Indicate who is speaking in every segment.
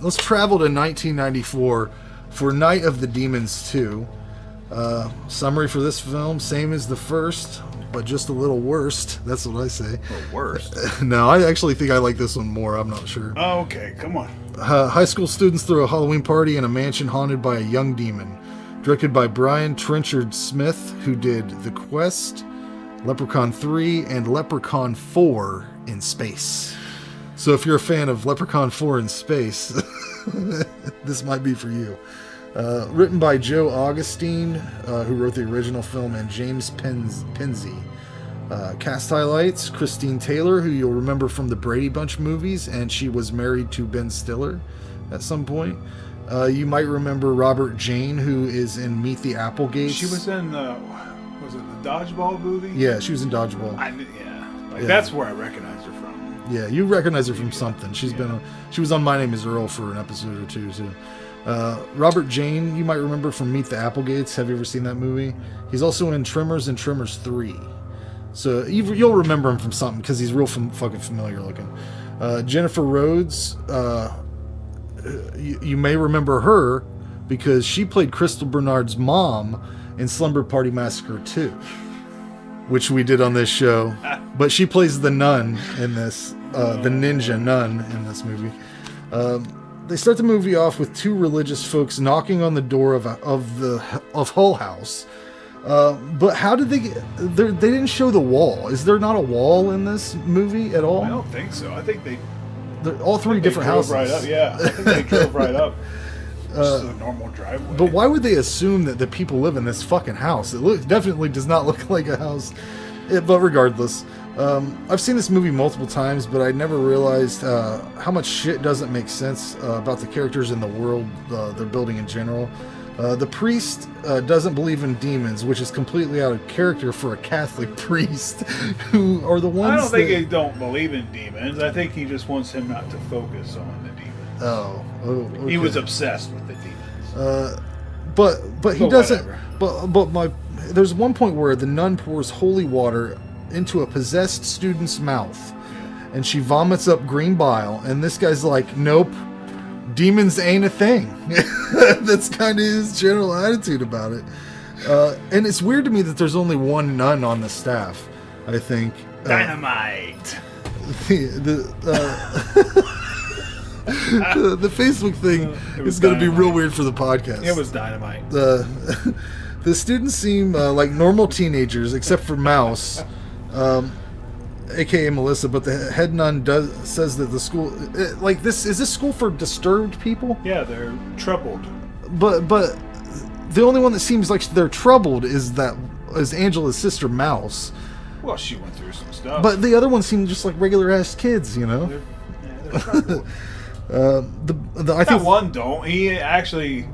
Speaker 1: let's travel to 1994 for Night of the Demons 2. Summary for this film, same as the first, but just a little worse. That's what I say.
Speaker 2: Worst?
Speaker 1: No, I actually think I like this one more. I'm not sure.
Speaker 2: Oh, okay, come on.
Speaker 1: High school students throw a Halloween party in a mansion haunted by a young demon. Directed by Brian Trenchard-Smith, who did The Quest, Leprechaun 3, and Leprechaun 4 in Space. So if you're a fan of Leprechaun 4 in Space, this might be for you. Written by Joe Augustine, who wrote the original film, and James Penzi. Cast highlights: Christine Taylor, who you'll remember from the Brady Bunch movies, and she was married to Ben Stiller at some point. You might remember Robert Jane, who is in Meet the Applegates.
Speaker 2: She was in the Dodgeball movie?
Speaker 1: Yeah, she was in Dodgeball.
Speaker 2: That's where I recognize her from.
Speaker 1: Yeah, you recognize her from something. She was on My Name Is Earl for an episode or two too. Robert Jane, you might remember from Meet the Applegates. Have you ever seen that movie? He's also in Tremors and Tremors 3. So you'll remember him from something because he's real fucking familiar looking. Jennifer Rhodes, you may remember her because she played Crystal Bernard's mom in Slumber Party Massacre 2, which we did on this show. But she plays the nun in this, the ninja nun in this movie. They start the movie off with two religious folks knocking on the door of Hull House. But how did they get? They didn't show the wall. Is there not a wall in this movie at all?
Speaker 2: I don't think so. I think
Speaker 1: they're all three different houses.
Speaker 2: Right up. Yeah, I think they drove right up. Just a normal driveway.
Speaker 1: But why would they assume that the people live in this fucking house? It definitely does not look like a house. But regardless, I've seen this movie multiple times, but I never realized how much shit doesn't make sense about the characters in the world they're building in general. The priest doesn't believe in demons, which is completely out of character for a Catholic priest, who are the ones.
Speaker 2: I don't think he don't believe in demons. I think he just wants him not to focus on the demons.
Speaker 1: Oh, okay.
Speaker 2: He was obsessed with the demons.
Speaker 1: But he doesn't. Whatever. There's one point where the nun pours holy water into a possessed student's mouth, and she vomits up green bile, and this guy's like, nope, demons ain't a thing. That's kind of his general attitude about it. And it's weird to me that there's only one nun on the staff, I think.
Speaker 2: Dynamite!
Speaker 1: The Facebook thing is going to be real weird for the podcast.
Speaker 2: It was dynamite.
Speaker 1: The students seem like normal teenagers, except for Mouse, aka Melissa. But the head nun says that the school, is this school for disturbed people?
Speaker 2: Yeah, they're troubled.
Speaker 1: But the only one that seems like they're troubled is Angela's sister Mouse.
Speaker 2: Well, she went through some stuff.
Speaker 1: But the other ones seem just like regular ass kids, you know.
Speaker 2: They're troubled.
Speaker 1: I think
Speaker 2: one don't. He actually.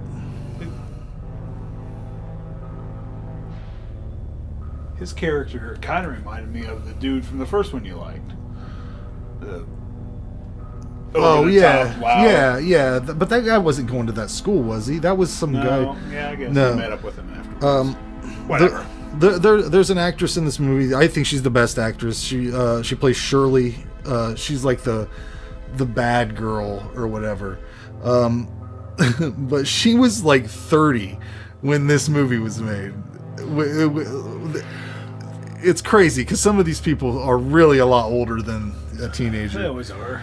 Speaker 2: His character kind of reminded me of the dude from the first one you liked.
Speaker 1: Yeah. But that guy wasn't going to that school, was he? That was some guy.
Speaker 2: Yeah, I guess
Speaker 1: no.
Speaker 2: I met up with him afterwards. Whatever.
Speaker 1: There's an actress in this movie. I think she's the best actress. She plays Shirley. She's like the bad girl or whatever. But she was like 30 when this movie was made. It's crazy because some of these people are really a lot older than a teenager.
Speaker 2: They always are.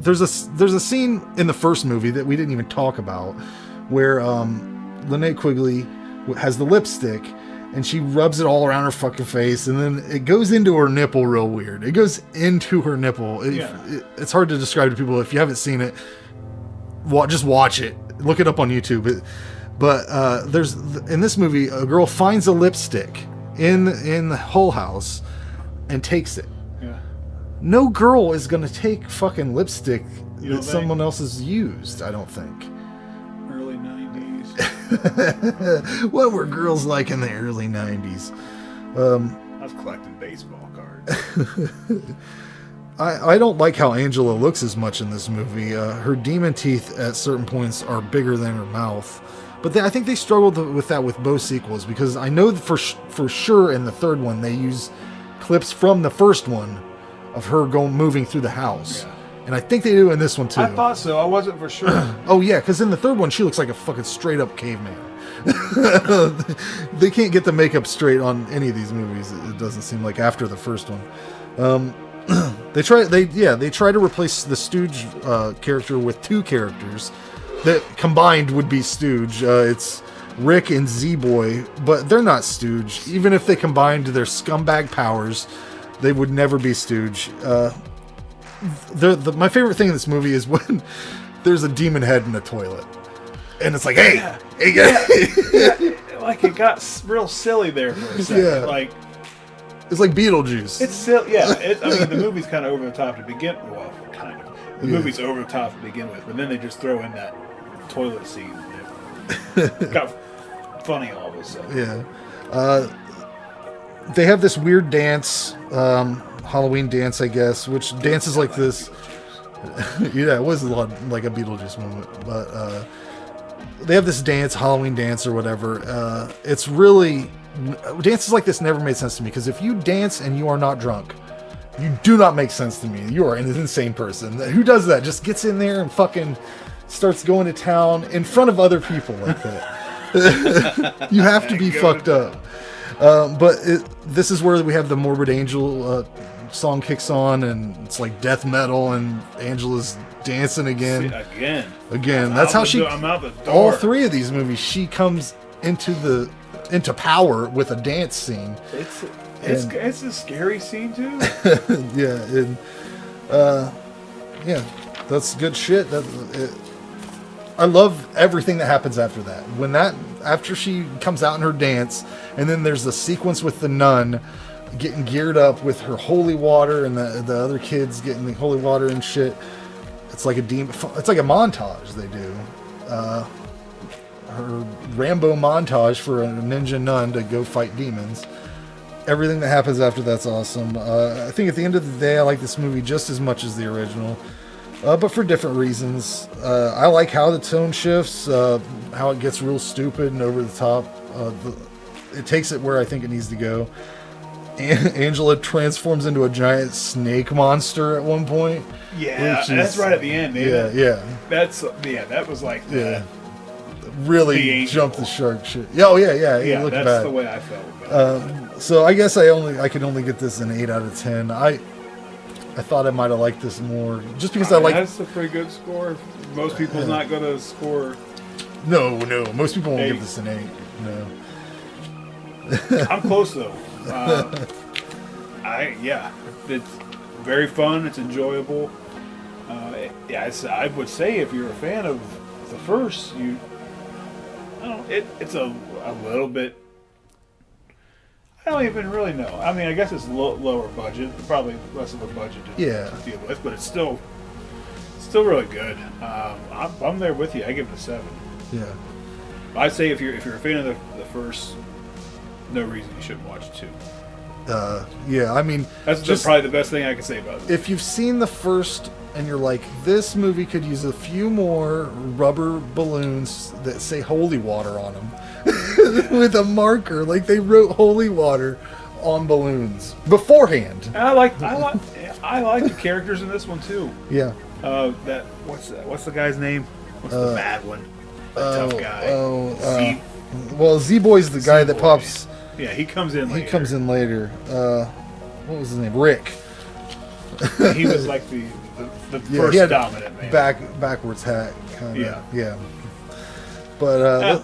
Speaker 1: There's a scene in the first movie that we didn't even talk about where Linnea Quigley has the lipstick and she rubs it all around her fucking face, and then it goes into her nipple real weird. It goes into her nipple. It's hard to describe to people. If you haven't seen it, just watch it. Look it up on YouTube. But there's in this movie, a girl finds a lipstick in the Hull House and takes it.
Speaker 2: Yeah. No
Speaker 1: girl is gonna take fucking lipstick that someone else has used. I don't think.
Speaker 2: Early 90s.
Speaker 1: What were girls like in the early 90s?
Speaker 2: I was collecting baseball cards.
Speaker 1: I don't like how Angela looks as much in this movie. Her demon teeth at certain points are bigger than her mouth. But I think they struggled with that with both sequels, because I know for sure in the third one they use clips from the first one of her moving through the house. And I think they do in this one too.
Speaker 2: I thought so. I wasn't for sure.
Speaker 1: Oh yeah, because in the third one she looks like a fucking straight up caveman. They can't get the makeup straight on any of these movies. It doesn't seem like after the first one. They try to replace the Stooge character with two characters that combined would be Stooge. It's Rick and Z-Boy, but they're not Stooge. Even if they combined their scumbag powers, they would never be Stooge. My favorite thing in this movie is when there's a demon head in a toilet. And it's like, hey,
Speaker 2: like it got real silly there for a second.
Speaker 1: Yeah.
Speaker 2: Like,
Speaker 1: it's like Beetlejuice.
Speaker 2: it's silly. Yeah, I mean, the movie's kind of over the top to begin with. Well, kind of. The movie's over the top to begin with, but then they just throw in that toilet scene. It got funny all of a sudden.
Speaker 1: Yeah. They have this weird dance, Halloween dance, I guess, which dances like this. Yeah, it was a lot like a Beetlejuice moment, but they have this dance, Halloween dance or whatever. It's really dances like this never made sense to me, because if you dance and you are not drunk, you do not make sense to me. You are an insane person. Who does that? Just gets in there and fucking starts going to town in front of other people like that. You have to be fucked up. But this is where we have the Morbid Angel song kicks on, and it's like death metal, and Angela's dancing again. Again. That's how she.
Speaker 2: I'm out the door.
Speaker 1: All three of these movies, she comes into power with a dance scene.
Speaker 2: It's a scary scene too.
Speaker 1: Yeah, that's good shit. I love everything that happens after that. After she comes out in her dance, and then there's the sequence with the nun getting geared up with her holy water, and the other kids getting the holy water and shit. It's like it's like a montage they do. Her Rambo montage for a ninja nun to go fight demons. Everything that happens after that's awesome. I think at the end of the day, I like this movie just as much as the original, but for different reasons. I like how the tone shifts, how it gets real stupid and over the top. It takes it where I think it needs to go. Angela transforms into a giant snake monster at one point.
Speaker 2: Yeah, that's right at the end.
Speaker 1: Yeah.
Speaker 2: That was like
Speaker 1: really jumped the shark shit. Yeah,
Speaker 2: yeah.
Speaker 1: That's
Speaker 2: bad. The way I felt about it.
Speaker 1: So I guess I could only get this an 8 out of 10. I thought I might have liked this more, just because I like.
Speaker 2: That's a pretty good score. Most people's not going to score.
Speaker 1: No. Most people won't give this an 8. No.
Speaker 2: I'm close though. It's very fun. It's enjoyable. I would say if you're a fan of the first, it's a little bit. I don't even really know. I mean, I guess it's lower budget, probably less of a budget to deal with, but it's still really good. I'm there with you. I give it a 7.
Speaker 1: Yeah.
Speaker 2: I'd say if you're a fan of the first, no reason you shouldn't watch 2.
Speaker 1: I mean,
Speaker 2: that's probably the best thing I can say about it.
Speaker 1: If you've seen the first and you're like, this movie could use a few more rubber balloons that say holy water on them with a marker, like they wrote holy water on balloons beforehand.
Speaker 2: And I like the characters in this one too.
Speaker 1: Yeah.
Speaker 2: What's the guy's name? What's the bad one? The tough guy.
Speaker 1: Z-Boy's the guy that pops.
Speaker 2: Yeah, he comes in later.
Speaker 1: What was his name? Rick.
Speaker 2: He was like the first
Speaker 1: he had
Speaker 2: dominant man.
Speaker 1: Backwards hat, kind of.
Speaker 2: Yeah.
Speaker 1: But